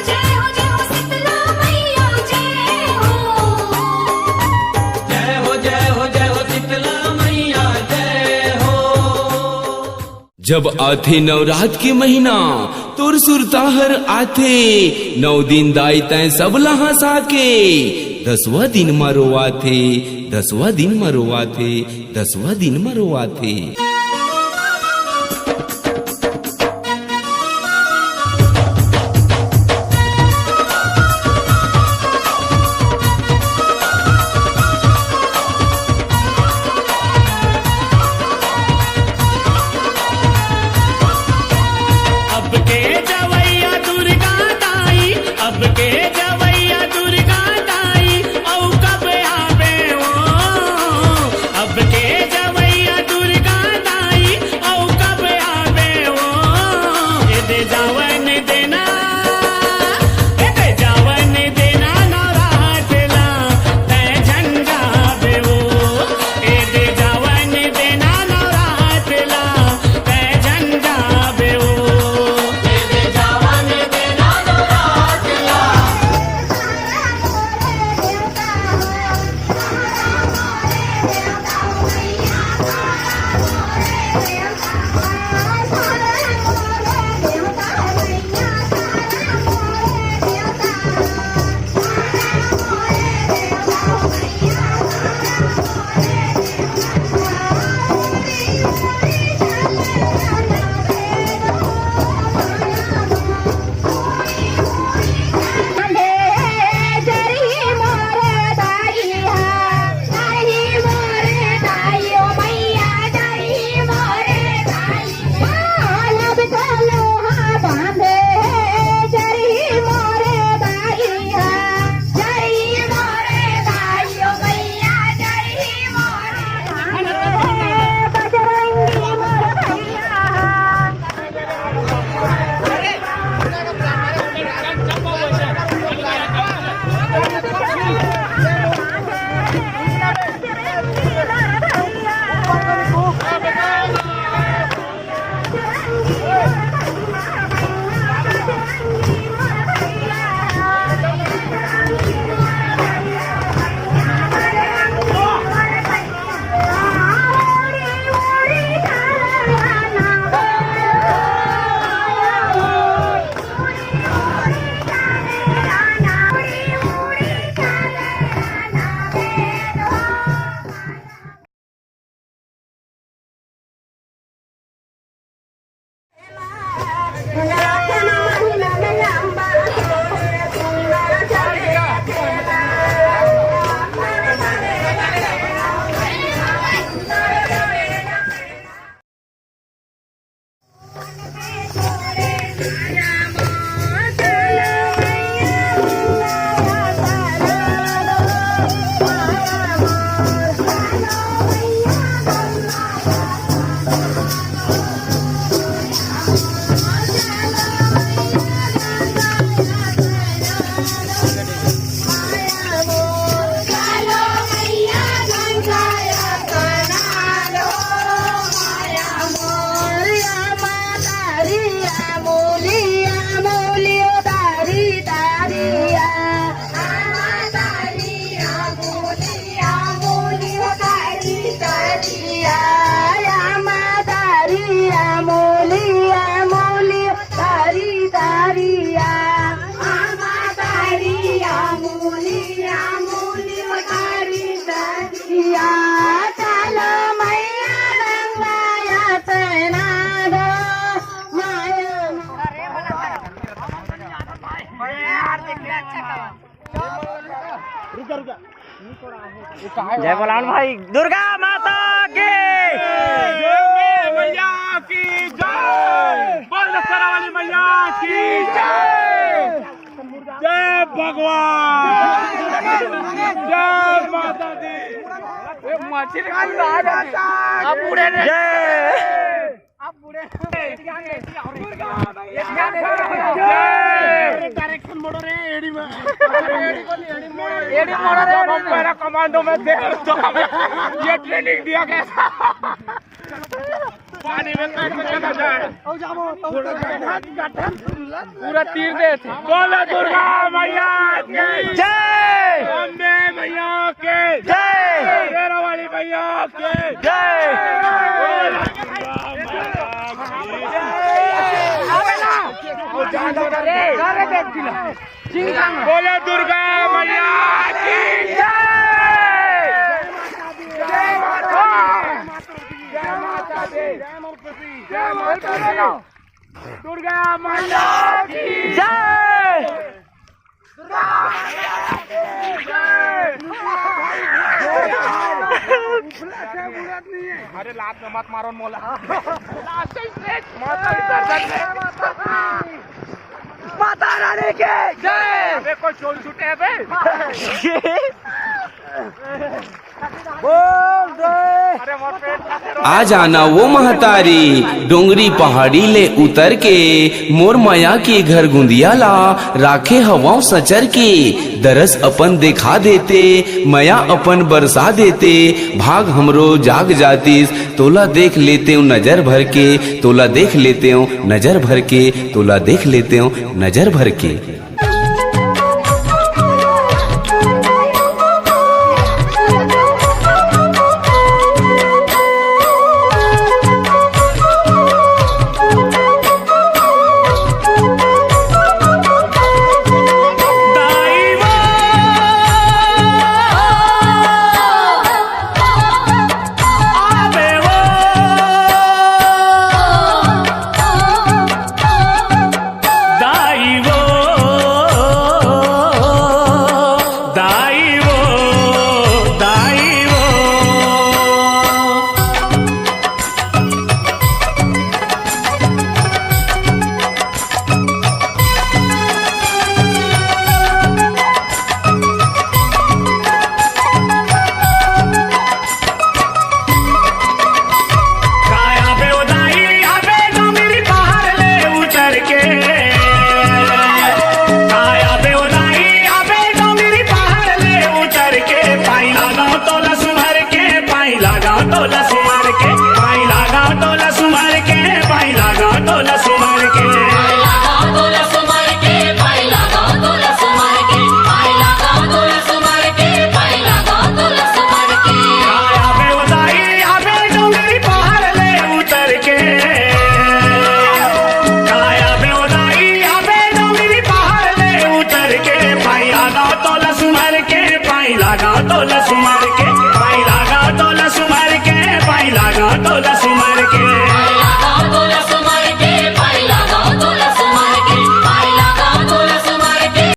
जय हो जय हो शीतला मैया जय हो। जय हो जय हो जय हो शीतला मैया जय हो। जब आथे नवरात के महीना तुर सुरताहर आथे 9 दिन दाई तय सब लहा साके 10वां दिन मरोवा थे 10वां दिन मरोवा थे 10वां दिन मरोवा थे। जय बोलान भाई दुर्गा माता की मैया की जय, बोल दशहरा वाली मैया की जय, जय भगवान, जय माता दी। डायरेक्शन मोड़ो रे एडी में एडी मोड़ो रे मेरा कमांडो में दे तो हमें ये ट्रेनिंग दिया गया था। पानी में कैसे चला जाए पूरा तीर दे थे बोलो दुर्गा मैया की जय अम्बे मैया के जय शेरा वाली मैया के जय बोलो दुर्गा मैया की जय माता दी जय माता दी दुर्गा मैया की जय अरे लात में मत मारो मोला माता रानी के जय अबे कोई चोर छूटे है बे अरे मत आ जाना वो महतारी डोंगरी पहाड़ी ले उतर के मोर माया के घर गुंदिया ला राखे हवाओं सचर के दरस अपन दिखा देते माया अपन बरसा देते भाग हमरो जाग जातीस तोला देख लेते हूँ नजर भर के तोला देख लेते हूँ नजर भर के तोला देख लेते हूँ नजर भर के